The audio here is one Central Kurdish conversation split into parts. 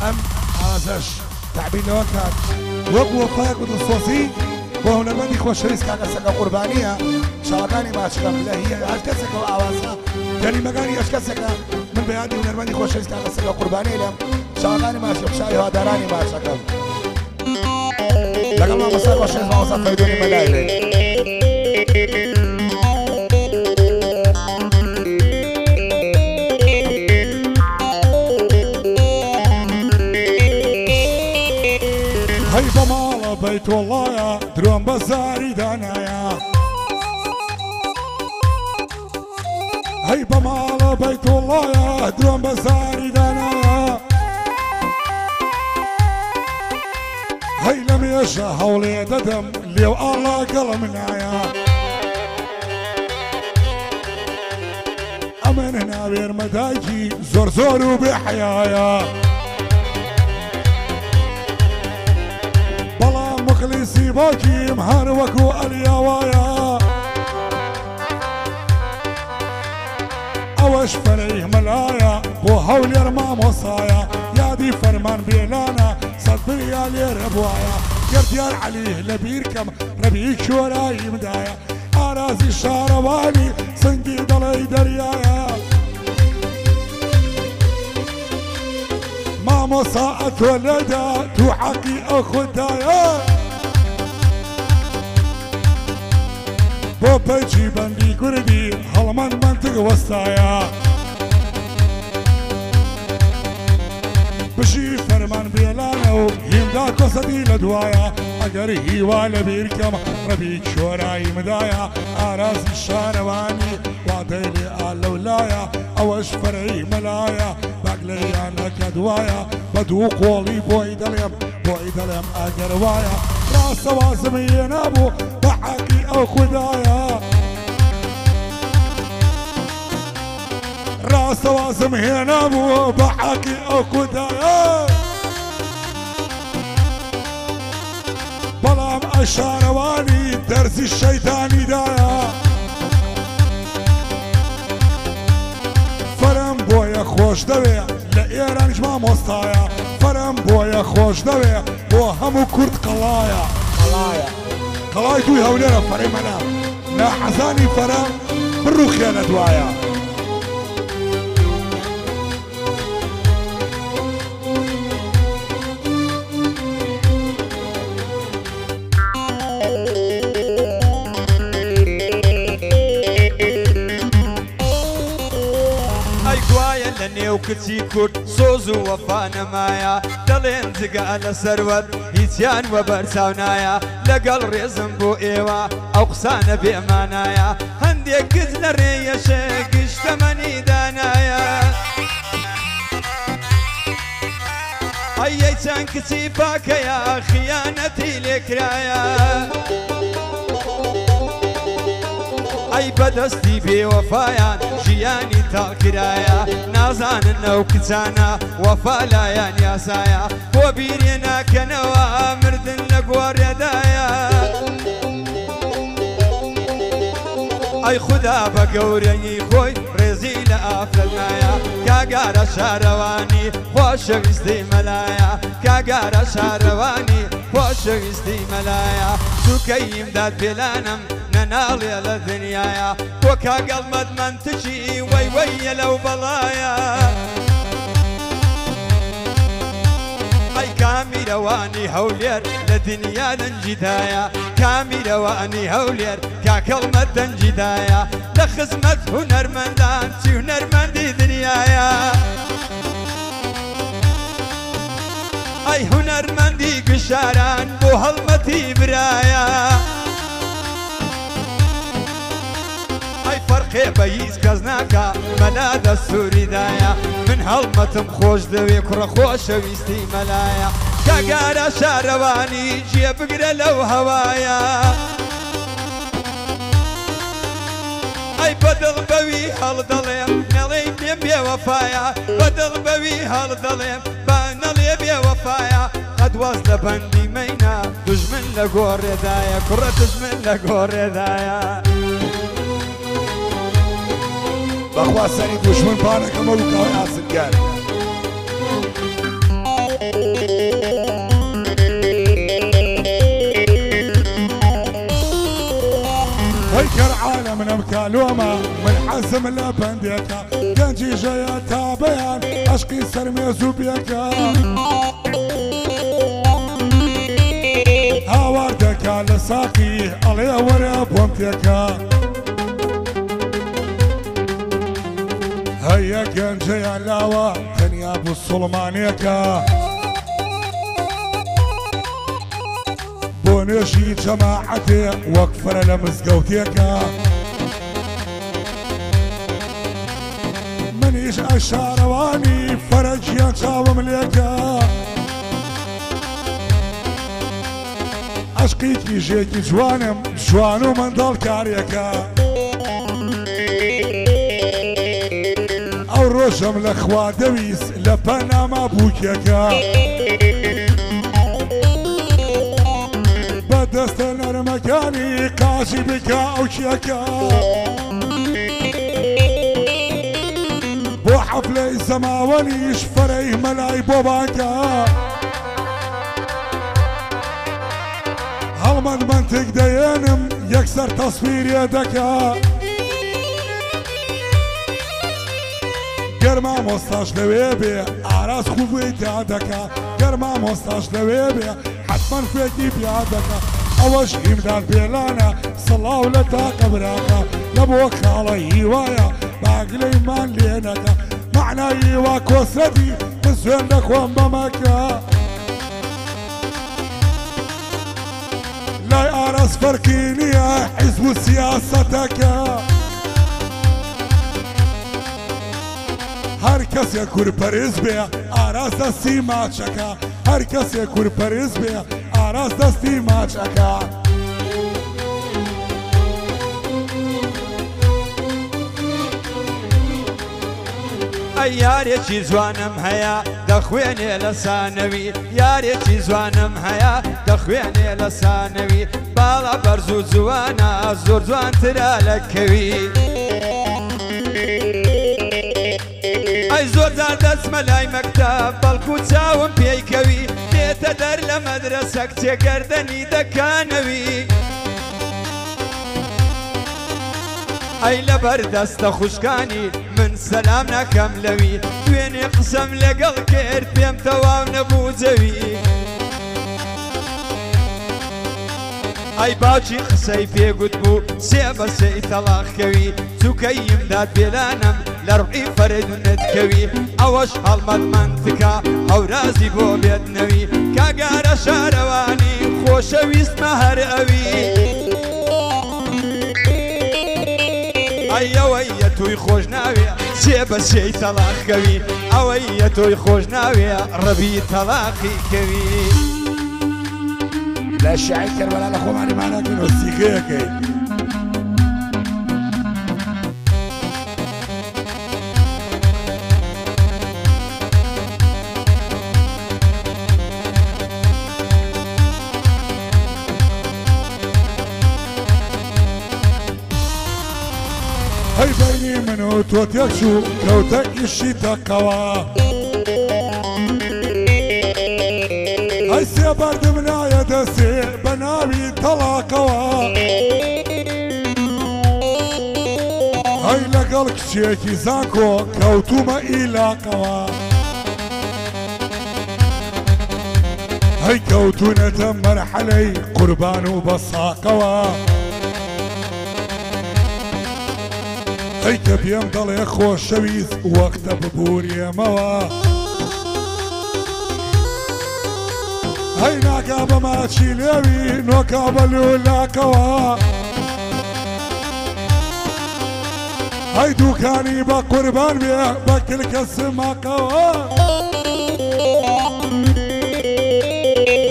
ئەم ئازەش تعبیرەوەکات وەک وەفایەک دڵسۆزی بۆ هونەرمەندی خۆشەویست کاکە سەگە قوربانیە چاوەکانی ماچەکەم لە هی هەر کەسێکەوە ئاوازە گەلیمەکانی هەر کەسێکە من بە یادی هونەرمەندی خۆشەویست کاکە سەگە قوربانی لێم چاوەکانی ماچەکەم شاوی هەوادارانی ماچەکەم لەگەڵ مامۆستا خۆشەویست مامۆستا فەریدۆنی مەلایلێ هەی بەماڵە بەیتۆڵایە درۆم بە زاری دانایە هەی بەماڵە بەیتۆڵایە درۆم بە زاری دانایە هەی لە مێژە هەوڵێ دەدەم لێو ئاڵا گەڵم نایە ئەمن ناوێرمەدایکی زۆر زۆر و بێحەیایە مخلصی باکیم هر وەکو ئەلیاوایە ئەوەش فەرەی مەلایە بۆ هەولێر مامۆسایە یادی فەرمان بێلانە سەد بریا لێرە بوایە گردیار عەلی لە بیرکەم ڕەبی شۆراییمدایە ئارازی شارەوانی سنگی دڵی دەریایە مامۆسا ئەتۆ لەدا تو حەقی ئەو خوددایە بۆ پەیچی بەندی کوردی هەڵمەند منتگ وەستایە بشی فەرمان بێلانە و هیمدا کۆسەدی لە دوایە ئەگەر هیوا لە بیرکەم ڕەبی شۆرایی مدایە ئارازی شارەوانی وادەی لێ ئالەولایە ئەوەش فەرەی مەلایە باک لە یانەکە دوایە بە دوو قۆڵی بۆی دەڵێم ئەگەر وایە ڕاستەوازم هێنابوو بە حەقی ئەو خوددایە ڕاستەوازم هێنابوو بە حەقی ئەو خوددایە بەڵام ئەشارەوانی دەرزی شەیتانیدایە فەرم بۆیە خۆش دەوێ لە ئێرانیش مامۆستایە فەرم بۆیە خۆش دەوێ بۆ هەموو کورد قەڵایە قەڵای دوی هەولێرە فەرەی مەنا ناحەزانی فەرەم بڕوخێ لە دوایە نێو کچی کورد سۆز و وەفا نەمایە دەڵێن جگە لە سەروەت هیچیان وە بەرچاو نایە لەگەڵ ڕێزم بۆ ئێوە ئەو قسانە بێمانایە هەندێک گز لە ڕێیەشە گشتەمەنی دانایە ئەیەی چەند کچی پاکەیە خیانەتی لێکرایە ئەی بەدەستی بێوەفایان ژیانی تاکرایە نازانن ئەو کچانە وەفا لایەن یاسایە بۆ بیرێ ناکەنەوە مردن لە گۆڕێدایە ئەی خوددا بە گەورەی خۆی ڕێزی لە ئافرەتایە کاگارە شارەوانی خۆشەویستی مەلایە کاگارە شارەوانی خۆشەویستی مەلایە سوکەیم داد پێلانم نەناڵێ لە دنیایە بۆ کاگەڵمەد منتشی وەیوەیە لەو بەڵایە ئەی کامیرەوانی هەولێر لە دنیا دەنجیدایە کامیرەوانی هەولێر کاکەڵمەد دەنجیدایە لە خزمەت هونەرمەندان چی هونەرمەندی دنیایە ئەی هونەرمەندی گشاران بۆ هەڵمەتی برایە فەرقێ بە هیچ کەس ناکە مەلا دەستوریدایە من هەڵمەتم خۆش دەوێ کوڕە خۆشەویستی مەلایە کاگارە شارەوانی ژێ بگرە لەو هەوایە ئەی بەدڵ بەوی هەڵدەڵێم نەڵێی پێم بێوەفایە بەدڵ بەوی هەڵدەڵێم با نەڵێ بێوەفایە قەدواز لە بەندی مەینە دوژمن لە گۆڕێدایە کوڕە دوژمن لە گۆڕێدایە بەخوا سەری دوژمن پانەکەمە و کاوی ئاسنگار كالوما من حزم لبنديكا گەنجی ژەیە تا بەیان عەشقی سەرمێزوو بێکە هاوار دەکا لە ساقی ئەڵێ وەرە بۆم تێکە هەیە گەنجەیان لاوە تەنیا بوو سوڵمانێکە بۆ نوێژی جەماعەتێ وەک فرە لە مزگەوتێکە منیش ئەشارەوانی فەرەجیان چاوم لێکە عەشقی کیژێکی جوانم جوان و منداڵ کارێکە ئەو ڕۆژەم لە خوا دەویست لە پەناما بووکێکە بەدەستە نەرمەکانی قاژی بکە ئەو کێکە بۆ حەفلەی زەماوەنیش فەرەی مەلای بۆ بانکە هەڵمەند منتیک دەێنم یەکسەر تەسویرێ دەکا گەرما مۆستاش لەوێ بێ ئاراس خوبووی دادەکە گەرما مۆستاش لەوێ بێ حتمەن فێکی پیادەکە ئەوەش ئیمداد بێلانە سڵاو لە تاقە براکە لە بۆ خاڵە هیوایە باگلەیمان لێنەکە معنای هیوا کۆسەدی بزوێن دەخۆم بەمەکە لای ئاراس فەرقی نییە حیزب و سیاسەتەکە هەر کەسێ کورپەرز بێ ئاراس دەستی ماچەکە هەر کەسێ کورپەرز بێ ئاراس دەستی ماچەکە ئەی یارێکی جوانم هەیە دەخوێنێ لە سانەوی یارێکی جوانم هەیە دەخوێنێ لە سانەوی باڵا بەرز و جوانە زۆر جوانترە لە کەوی ئەی زۆر جار دەچمە لای مەکتەب بەڵکو چاوم پێی کەوی دێتە دەر لە مەدرسە کچێگەردەنی دەکانەوی ئەی لەبەر دەستە خوشکانی من سەلام ناکەم لەوی دوێنێ قسەم لەگەڵ کرد پێم تەواو نەبوو جەوی ئەی باوکی قسەی پێگوت بوو سێ بە سێی تەڵاقکەوی چووکەی ئیمداد بێلانم لە ڕوحی فەرێدونت کەوی ئەوەش هەڵمەت منتکە هەورازی بۆ بێتنەوی کاگارە شارەوانی خۆشەویستمە هەر ئەوی ئەوەی یە تۆی خۆش ناوێ سێ بە سێی تەڵاقکەوی ئەوەی یە تۆی خۆش ناوێ ڕەبی تەڵاقی کەوی لە شیعی کەربەلا لە خۆمانی ماناکەین و سیخەیەکەین هەی بەینی من و تۆ تێک شوو کەوتە ئیشی تەقەوە ئەی سێ بەردم نایە دەسێ بە ناوی تەڵاقەوە ئەی لەگەڵ کچێکی زانکۆ کەوتومە ئیلاقەوە هەی کەوتونەتە مەرحەلەی قوربان و بەساقەوە ئەی کە پێم دەڵێ خۆشەویست وەختە ببوورێمەوە هەی ناکا بە ماچی لێوی نۆکا بە لولاکەوە هەی دووکانی بە قوربان بێ بە کلکە سماقەوە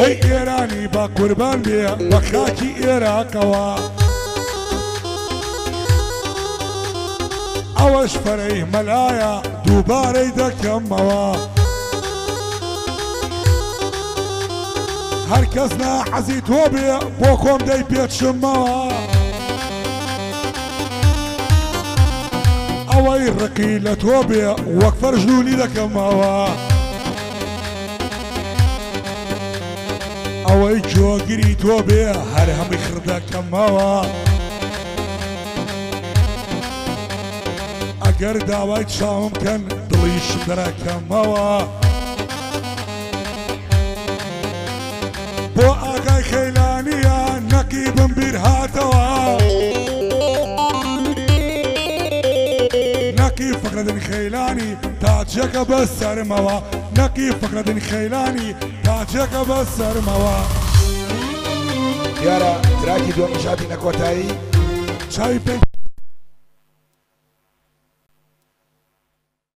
هەی ئێرانی بە قوربان بێ بە خاکی ئێراقەوە ئەوەش فەرەی مەلایە دووبارەی دەکەمەوە هەر کەس ناحەزی تۆ بێ بۆ خۆم دەی پێچمەوە ئەوەی ڕقی لە تۆ بێ وەک فەرژلولی دەکەمەوە ئەوەی جۆگیری تۆ بێ هەر هەمی خردەکەمەوە ئەگەر داوای چاوم کەن دڵیشم دەرەکەمەوە بۆ ئاگای خەیلانیە نەکی بمبیر هاتەوە نەکی فەقرەدن خەیلانی تاجەکە بە سەرمەوە نەکی فەقرەدن خەیلانی تاجەکە بە سەرمەوە دیارە تراکی دووەم شاتی نەکۆتایی چاوی پێنج